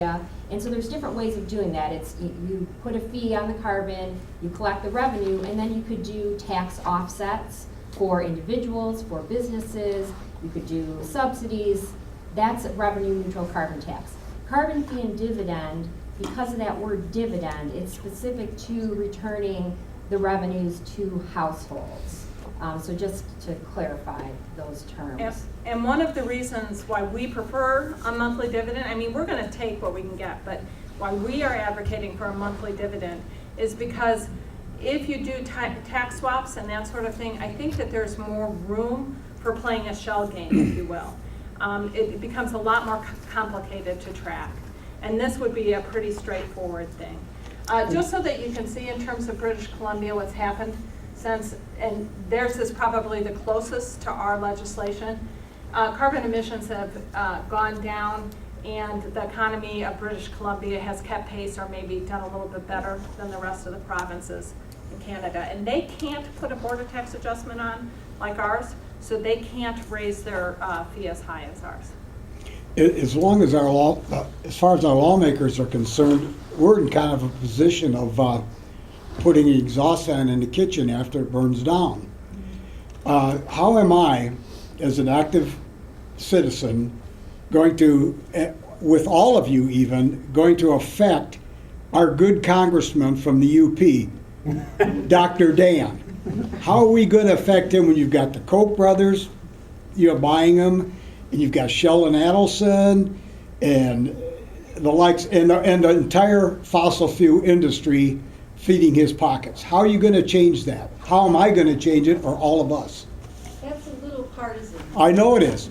And so there's different ways of doing that. It's you put a fee on the carbon, you collect the revenue, and then you could do tax offsets for individuals, for businesses, you could do subsidies. That's revenue neutral carbon tax. Carbon fee and dividend, because of that word dividend, it's specific to returning the revenues to households. So just to clarify those terms. And one of the reasons why we prefer a monthly dividend, I mean, we're going to take what we can get, but why we are advocating for a monthly dividend is because if you do tax swaps and that sort of thing, I think that there's more room for playing a shell game, if you will. It becomes a lot more complicated to track. And this would be a pretty straightforward thing. Just so that you can see in terms of British Columbia what's happened since, and theirs is probably the closest to our legislation. Carbon emissions have gone down, and the economy of British Columbia has kept pace or maybe done a little bit better than the rest of the provinces in Canada. And they can't put a border tax adjustment on like ours, so they can't raise their fee as high as ours. As long as our law, as far as our lawmakers are concerned, we're in kind of a position of putting an exhaust fan in the kitchen after it burns down. How am I, as an active citizen, going to, with all of you even, going to affect our good congressman from the UP, Dr. Dan? How are we going to affect him when you've got the Koch brothers, buying them, and you've got Shell and Adelson, and the likes, and the entire fossil fuel industry feeding his pockets? How are you going to change that? How am I going to change it, or all of us? That's a little partisan. I know it is.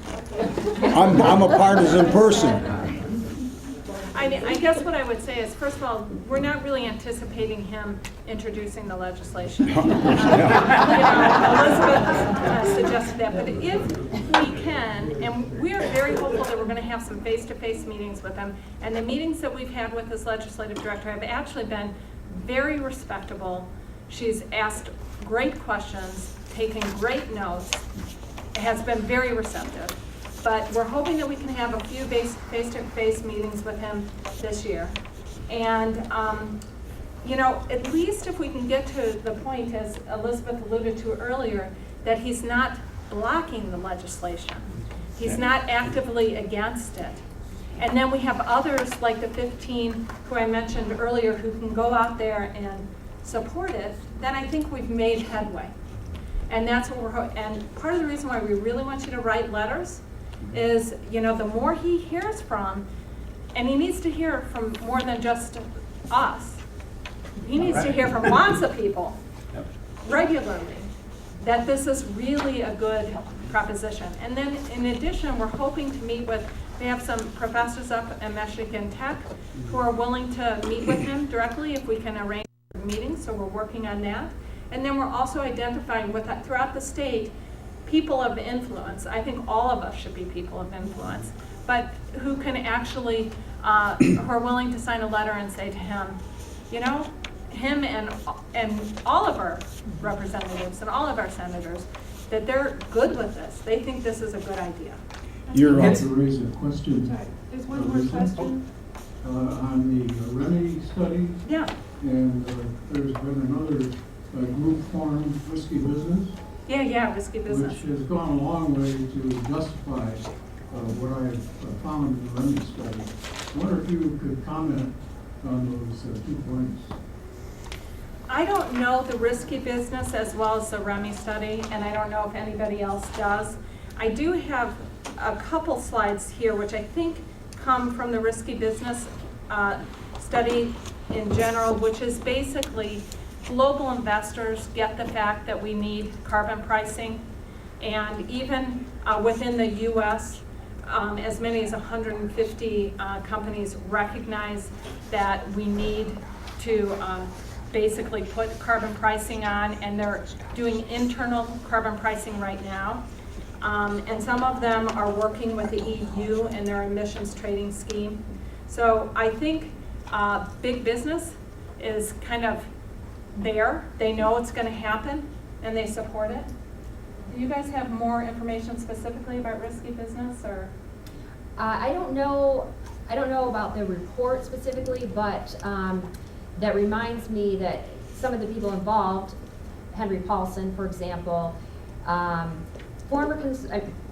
I'm a partisan person. I guess what I would say is, first of all, we're not really anticipating him introducing the legislation. Elizabeth suggested that, but if we can, and we are very hopeful that we're going to have some face-to-face meetings with him, and the meetings that we've had with his legislative director have actually been very respectable. She's asked great questions, taken great notes, has been very receptive. But we're hoping that we can have a few face-to-face meetings with him this year. And, at least if we can get to the point, as Elizabeth alluded to earlier, that he's not blocking the legislation. He's not actively against it. And then we have others, like the 15 who I mentioned earlier, who can go out there and support it. Then I think we've made headway. And that's what and part of the reason why we really want you to write letters is, the more he hears from, and he needs to hear from more than just us. He needs to hear from lots of people regularly, that this is really a good proposition. And then in addition, we're hoping to meet with, we have some professors up at Michigan Tech who are willing to meet with him directly if we can arrange meetings, so we're working on that. And then we're also identifying throughout the state people of influence. I think all of us should be people of influence, but who can actually, who are willing to sign a letter and say to him, him and all of our representatives and all of our senators, that they're good with this. They think this is a good idea. You're right. To raise a question. Sorry, there's one more question. On the REMI study. Yeah. And there's been another group formed, Risky Business. Yeah, risky business. Which has gone a long way to justify what I've found in the REMI study. I wonder if you could comment on those 2 points. I don't know the risky business as well as the REMI study, and I don't know if anybody else does. I do have a couple slides here which I think come from the risky business study in general, which is basically global investors get the fact that we need carbon pricing, and even within the U.S., as many as 150 companies recognize that we need to basically put carbon pricing on, and they're doing internal carbon pricing right now. And some of them are working with the EU and their emissions trading scheme. So I think big business is kind of there. They know it's going to happen, and they support it. Do you guys have more information specifically about risky business, or? I don't know I don't know about the report specifically, but that reminds me that some of the people involved, Henry Paulson, for example, I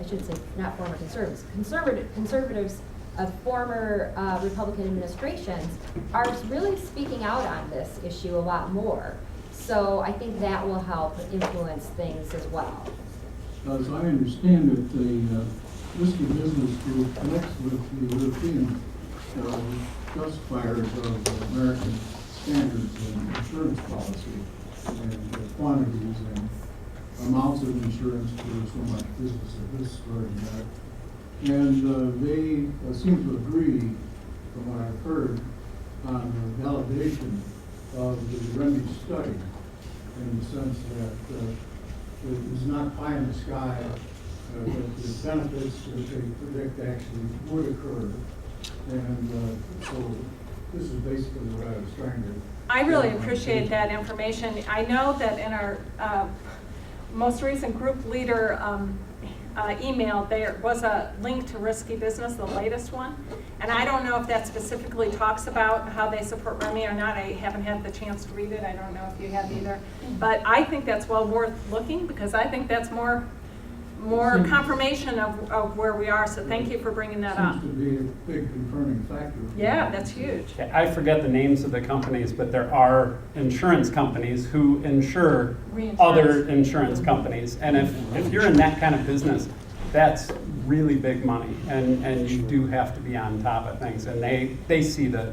should say not former conservatives, conservatives of former Republican administrations are really speaking out on this issue a lot more. So I think that will help influence things as well. As I understand it, the Risky Business Group connects with the European justifiers of American standards in insurance policy and quantities and amounts of insurance for so much business of this sort and that. And they seem to agree, from what I've heard, on the validation of the remedy study, in the sense that it is not pie in the sky, that the benefits that they predict actually would occur. And so this is basically what I was trying to. I really appreciate that information. I know that in our most recent group leader email, there was a link to Risky Business, the latest one. And I don't know if that specifically talks about how they support REMI or not. I haven't had the chance to read it. I don't know if you have either. But I think that's well worth looking, because I think that's more confirmation of where we are. So thank you for bringing that up. Seems to be a big confirming factor. Yeah, that's huge. I forget the names of the companies, but there are insurance companies who insure other insurance companies. And if you're in that kind of business, that's really big money. And you do have to be on top of things. And they see that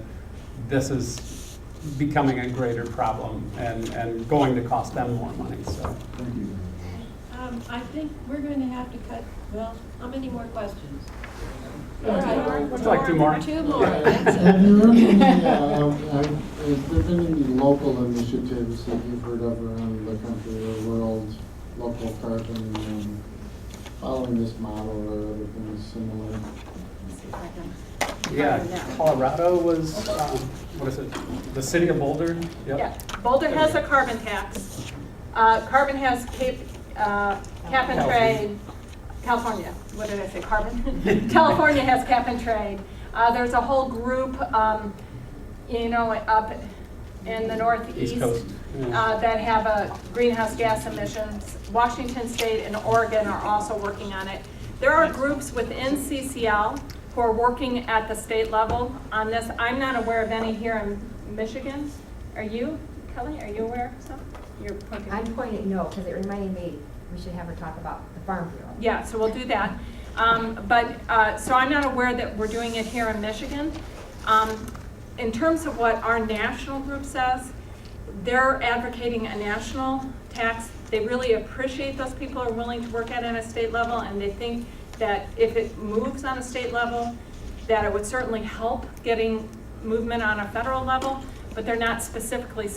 this is becoming a greater problem and going to cost them more money. So Thank you. I think we're going to have to cut, well, how many more questions? All Would right. you like two more? Two more, that's it. Have you heard any, has there been any local initiatives that you've heard of around the country or world, local carbon, following this model or other things similar? Let's see if I can yeah, find that. Colorado was, what is it? The city of Boulder? Yep. Yeah, Boulder has a carbon tax. Carbon has cap and trade. California, what did I say, carbon? California has cap and trade. There's a whole group, up in the northeast East Coast. Yeah. that have greenhouse gas emissions. Washington State and Oregon are also working on it. There are groups within CCL who are working at the state level on this. I'm not aware of any here in Michigan. Are you, Kelly? Are you aware of some? You're pointing. I'm pointing no, because it reminded me we should have her talk about the Farm Bureau. Yeah, so we'll do that. So I'm not aware that we're doing it here in Michigan. In terms of what our national group says, they're advocating a national tax. They really appreciate those people are willing to work at it at a state level, and they think that if it moves on a state level, that it would certainly help getting movement on a federal level, but they're not specifically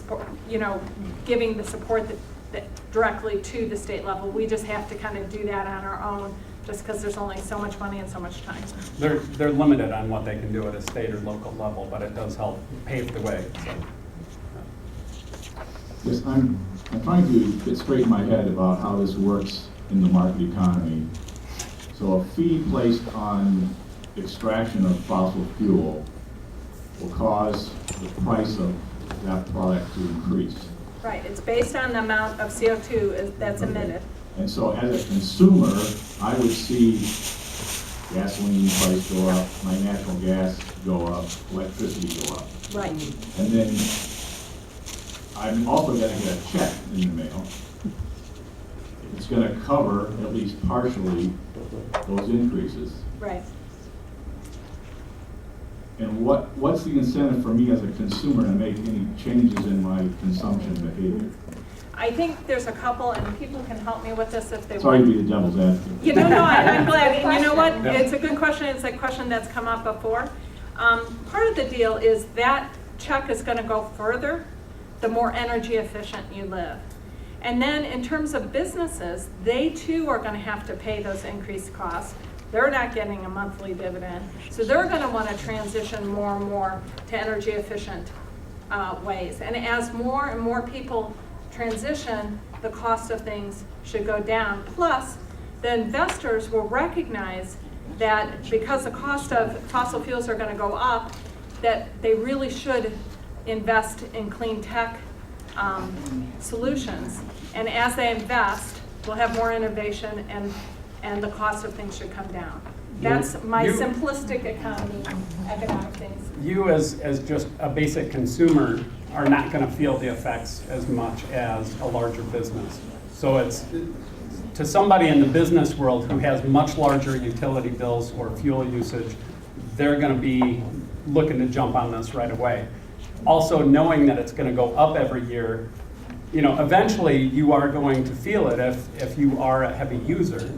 giving the support that directly to the state level. We just have to kind of do that on our own, just because there's only so much money and so much time. They're limited on what they can do at a state or local level, but it does help pave the way. So. Yes, I'm trying to get straight in my head about how this works in the market economy. So a fee placed on extraction of fossil fuel will cause the price of that product to increase. Right, it's based on the amount of CO2 that's emitted. And so as a consumer, I would see gasoline price go up, my natural gas go up, electricity go up. Right. And then I'm also going to get a check in the mail. It's going to cover, at least partially, those increases. Right. And what's the incentive for me as a consumer to make any changes in my consumption behavior? I think there's a couple, and people can help me with this if they Sorry to want. be the devil's advocate. I'm glad. And you know what? Yeah. It's a good question. It's a question that's come up before. Part of the deal is that check is going to go further the more energy efficient you live. And then in terms of businesses, they too are going to have to pay those increased costs. They're not getting a monthly dividend. So they're going to want to transition more and more to energy efficient ways. And as more and more people transition, the cost of things should go down. Plus, the investors will recognize that because the cost of fossil fuels are gonna go up, that they really should invest in clean tech solutions. And as they invest, we'll have more innovation and the cost of things should come down. That's my simplistic economic things. You as just a basic consumer are not going to feel the effects as much as a larger business. So it's, to somebody in the business world who has much larger utility bills or fuel usage, they're going to be looking to jump on this right away. Also knowing that it's going to go up every year, eventually you are going to feel it if you are a heavy user.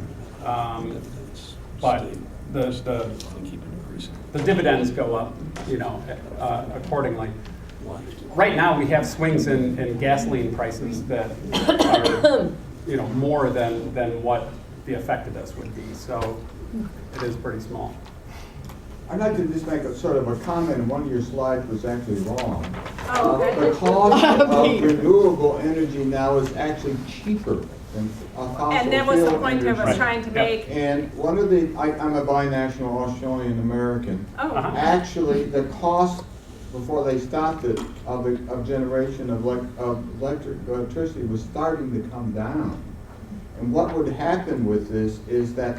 But the dividends go up, accordingly. Right now, we have swings in gasoline prices that are, more than what the effect of this would be. So it is pretty small. I'd like to just make a sort of a comment. One of your slides was actually wrong. Oh, okay. The cost of renewable energy now is actually cheaper than fossil And that was the fuel point I was energy. trying to make. And one of I'm a binational Australian American. Oh, Actually, the cost before they stopped it of generation of electricity was starting to come down. And what would happen with this is that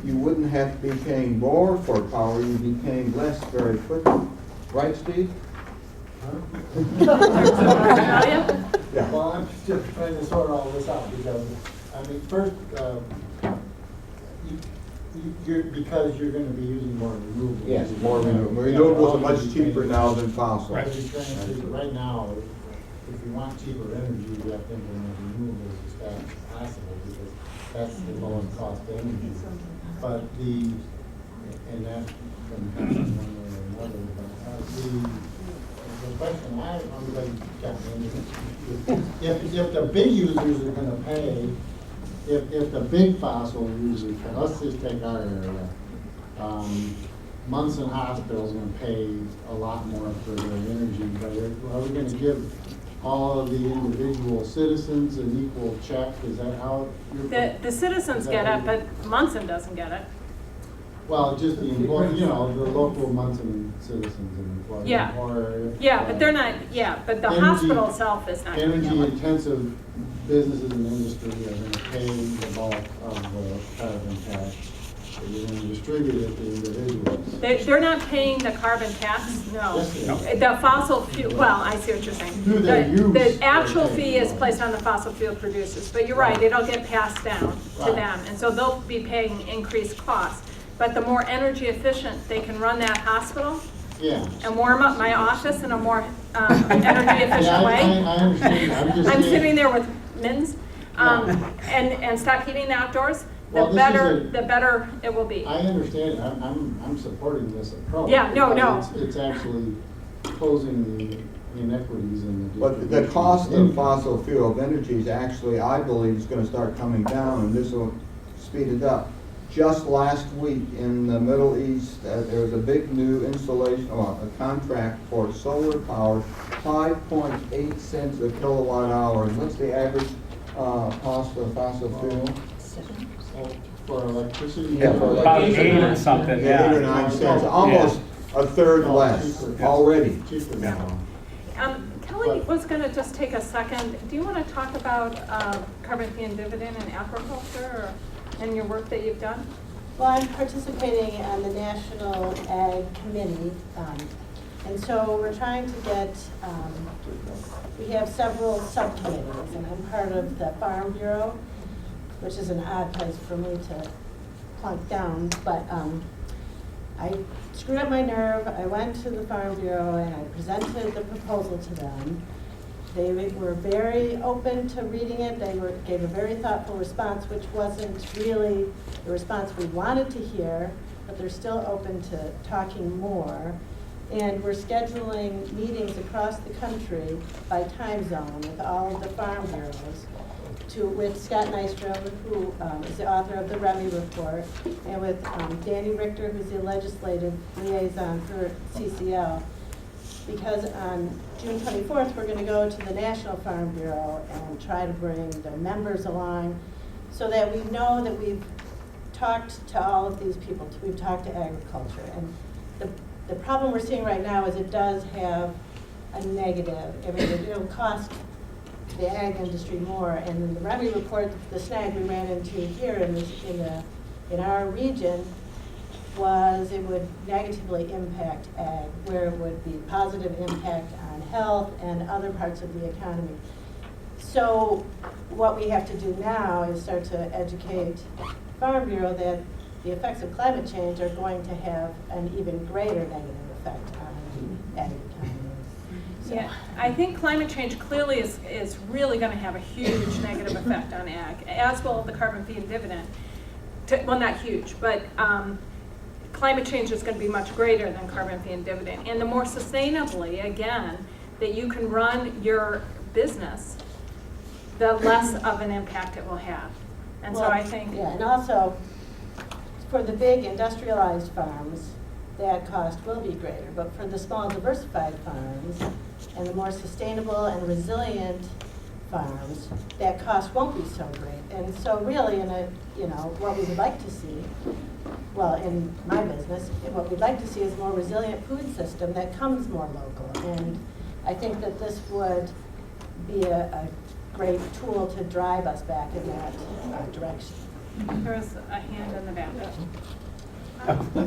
you wouldn't have to be paying more for power, you'd be paying less very quickly. Right, Steve? Yeah. Well, I'm just trying to sort all this out because, first, because you're going to be using more renewables. Yes, more renewables. Renewables are much cheaper now than fossil. Right. Right now, if you want cheaper energy, you have to implement renewables as fast as possible because that's the lowest cost energy. But and that can happen one way or another. But the question I'm going to if the big users are going to pay, if the big fossil users, let's just take our area, Munson Hospital is going to pay a lot more for their energy, but are we going to give all of the individual citizens an equal check? Is that how you're... the citizens get it, but Munson doesn't get it. Well, just the employees, the local Munson citizens and employees. Yeah. Or Yeah, but they're not, but the hospital itself is not. Energy-intensive businesses and industry are going to pay the bulk of the carbon tax. You're going to distribute it to individuals. They're not paying the carbon tax, no. Yes, they are. The fossil fuel, well, I see what you're saying. Through their use, The actual they're fee paying. is placed on the fossil fuel producers, but you're right, it'll get passed down to Right. them. And so they'll be paying increased costs. But the more energy efficient they can run that hospital Yeah. and warm up my office in a more energy efficient Yeah, way. I understand. I'm I'm saying- sitting there with mittens, and stop heating the outdoors, Well, the this is better it will be. I understand. I'm supporting this approach. Yeah, no. because It's actually closing the inequities in the But the distribution cost of income. fossil fuel energies actually, I believe, is going to start coming down, and this will speed it up. Just last week in the Middle East, there was a big new installation, a contract for solar power, 5.8 cents a kilowatt hour. And what's the average cost of fossil fuel? For electricity. Yeah, for About electricity. 8 or something, 8 or yeah. 9 cents, almost a third less cheaper. already. Cheaper now. Kelly was going to just take a second. Do you want to talk about carbon fee and dividend in agriculture and your work that you've done? Well, I'm participating on the National Ag Committee, and so we're trying to get, we have several subcommittees, and I'm part of the Farm Bureau, which is an odd place for me to plunk down, but I screwed up my nerve. I went to the Farm Bureau and I presented the proposal to them. They were very open to reading it. They gave a very thoughtful response, which wasn't really the response we wanted to hear, but they're still open to talking more. And we're scheduling meetings across the country by time zone with all of the farm bureaus, with Scott Nystrom, who is the author of the REMI report, and with Danny Richter, who's the legislative liaison for CCL. Because on June 24th, we're going to go to the National Farm Bureau and try to bring the members along so that we know that we've talked to all of these people, we've talked to agriculture, and the problem we're seeing right now is it does have a negative. I mean, it'll cost the ag industry more, and in the Remy report, the snag we ran into here in our region was it would negatively impact ag, where it would be positive impact on health and other parts of the economy. So what we have to do now is start to educate Farm Bureau that the effects of climate change are going to have an even greater negative effect on ag economy. So- Yeah, I think climate change clearly is really going to have a huge negative effect on ag, as will the carbon fee and dividend. Well, not huge, but climate change is going to be much greater than carbon fee and dividend. And the more sustainably, again, that you can run your business, the less of an impact it will have. And so Well, I think, Yeah, and also, for the big industrialized farms, that cost will be greater, but for the small diversified farms and the more sustainable and resilient farms, that cost won't be so great. And so really what we would like to see, well, in my business, what we'd like to see is a more resilient food system that comes more local. And I think that this would be a great tool to drive us back in that direction. there's a hand in the back.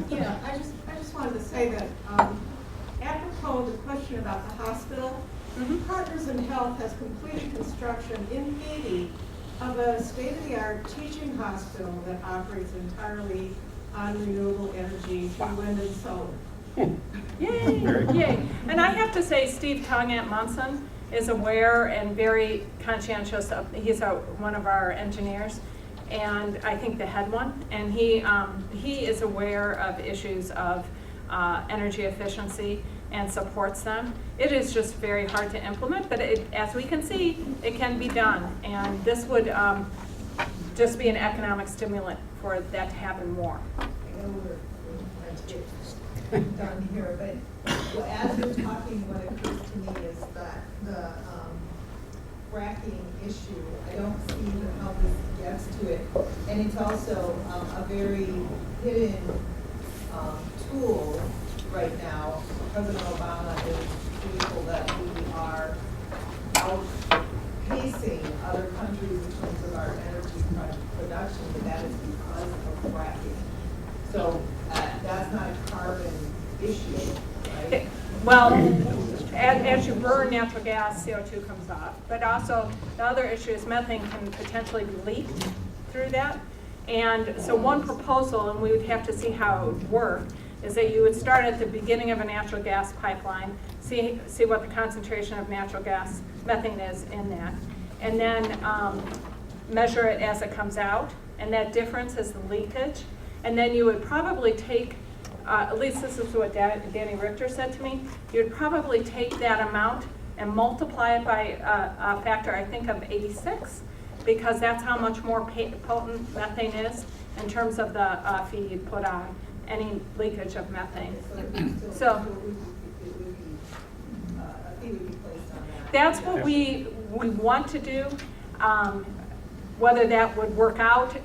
Yeah, I just wanted to say that, apropos the question about the hospital, Partners in Health has completed construction in Haiti of a state-of-the-art teaching hospital that operates entirely on renewable energy through wind and solar. Yay, yay. And I have to say, Steve Tong at Munson is aware and very conscientious of, he's one of our engineers, and I think the head one, and he is aware of issues of energy efficiency and supports them. It is just very hard to implement, but as we can see, it can be done. And this would just be an economic stimulant for that to happen more. I know we're trying to get done here, but as you're talking, what occurs to me is that the fracking issue, I don't see how this gets to it. And it's also a very hidden tool right now. President Obama is fearful that we are outpacing other countries in terms of our energy production, but that is because of fracking. So that's not a carbon issue, right? Well, as you burn natural gas, CO2 comes off. But also, the other issue is methane can potentially be leaked through that. And so one proposal, and we would have to see how it would work, is that you would start at the beginning of a natural gas pipeline, see what the concentration of natural gas methane is in that, and then measure it as it comes out, and that difference is the leakage. And then you would probably take, at least this is what Danny Richter said to me, you would probably take that amount and multiply it by a factor, I think, of 86, because that's how much more potent methane is in terms of the feed you put on any leakage of methane. So a fee would be placed on that. that's what we want to do. Whether that would work out,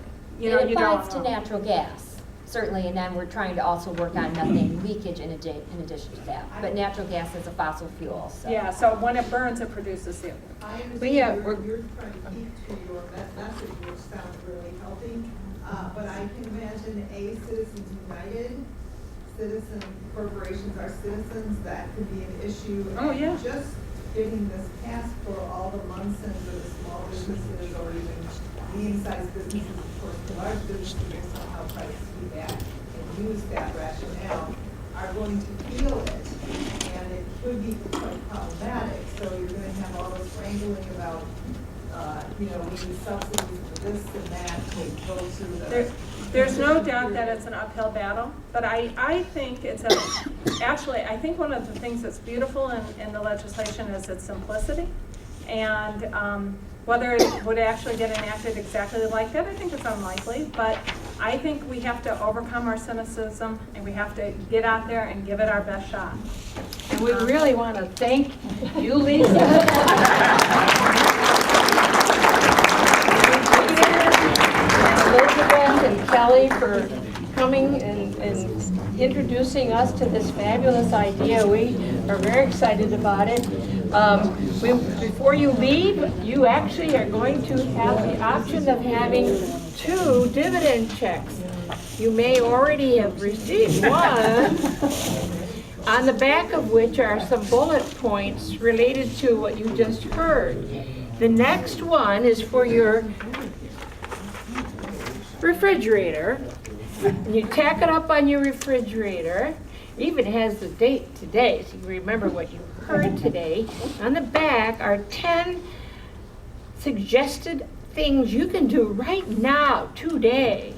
you It don't applies to know. natural gas, certainly, and then we're trying to also work on methane leakage in addition to that. But natural gas is a fossil fuel, so. Yeah, so when it burns, it produces CO2. I But yeah, understand you're trying to keep to your message, which sounds really healthy, but I can imagine Citizens United, citizen corporations are citizens, that could be an issue. Oh, yeah. And just getting this passed for all the Munsons or the small businesses or even medium-sized businesses, of course, the large businesses will somehow try to see that and use that rationale, are going to feel it, and it could be quite problematic. So you're going to have all this wrangling about, we need subsidies for this and that to go through the. There's no doubt that it's an uphill battle, but I think I think one of the things that's beautiful in the legislation is its simplicity. And whether it would actually get enacted exactly like that, I think it's unlikely, but I think we have to overcome our cynicism and we have to get out there and give it our best shot. And we really want to thank you, Lisa. Elizabeth and Kelly Kelly for coming and introducing us to this fabulous idea. We are very excited about it. Before you leave, you actually are going to have the option of having 2 dividend checks. You may already have received one, on the back of which are some bullet points related to what you just heard. The next one is for your refrigerator. You tack it up on your refrigerator. Even has the date today, so you remember what you heard today. On the back are 10 suggested things you can do right now, today,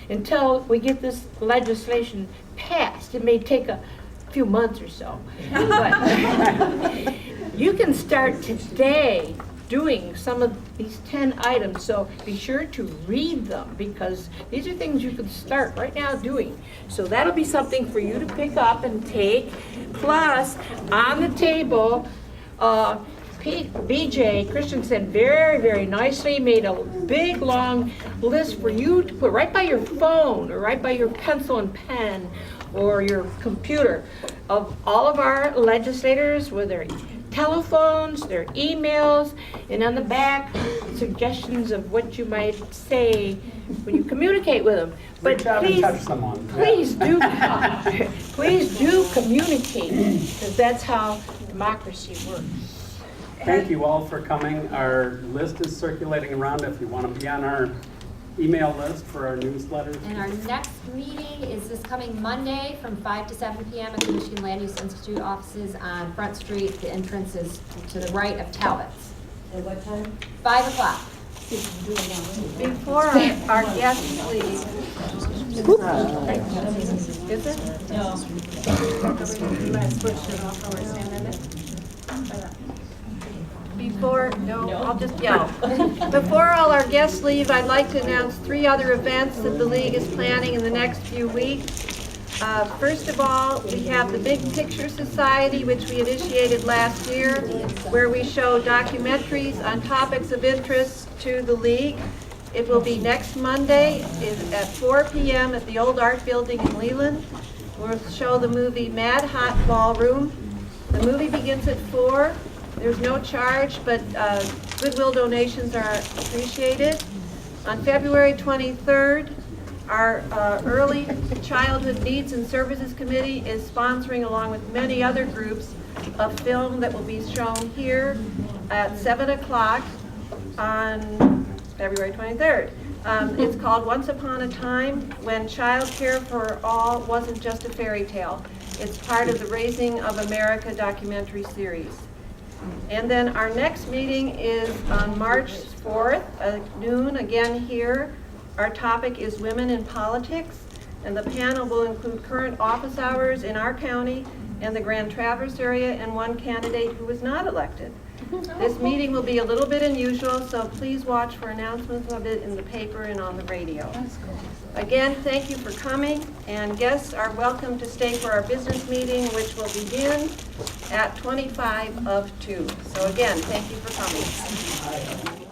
until we get this legislation passed. It may take a few months or so. But you can start today doing some of these 10 items, so be sure to read them, because these are things you can start right now doing. So that'll be something for you to pick up and take. Plus, on the table, BJ Christensen very, very nicely made a big, long list for you to put right by your phone or right by your pencil and pen or your computer of all of our legislators with their telephones, their emails, and on the back, suggestions of what you might say when you communicate with them. But Reach out and touch someone. please do, please do communicate, because that's how democracy works. Thank you all for coming. Our list is circulating around if you want to be on our email list for our newsletters. And our next meeting is this coming Monday from 5 to 7 p.m. at the Michigan Land Use Institute offices on Front Street. The entrance is to the right of Talbot's. At what time? 5 o'clock. Before our guests leave. Is it? No. You might switch it off or stand in it. Before, no, I'll just yell. Before all our guests leave, I'd like to announce 3 other events that the League is planning in the next few weeks. First of all, we have the Big Picture Society, which we initiated last year, where we show documentaries on topics of interest to the League. It will be next Monday at 4 p.m. at the Old Art Building in Leland. We'll show the movie Mad Hot Ballroom. The movie begins at 4. There's no charge, but goodwill donations are appreciated. On February 23rd, our Early Childhood Needs and Services Committee is sponsoring, along with many other groups, a film that will be shown here at 7 o'clock on February 23rd. It's called Once Upon a Time, When Child Care for All Wasn't Just a Fairy Tale. It's part of the Raising of America documentary series. And then our next meeting is on March 4th at noon, again here. Our topic is Women in Politics, and the panel will include current office hours in our county and the Grand Traverse area, and one candidate who was not elected. This meeting will be a little bit unusual, so please watch for announcements of it in the paper and on the radio. Again, thank you for coming, and guests are welcome to stay for our business meeting, which will begin at 2:25. So again, thank you for coming.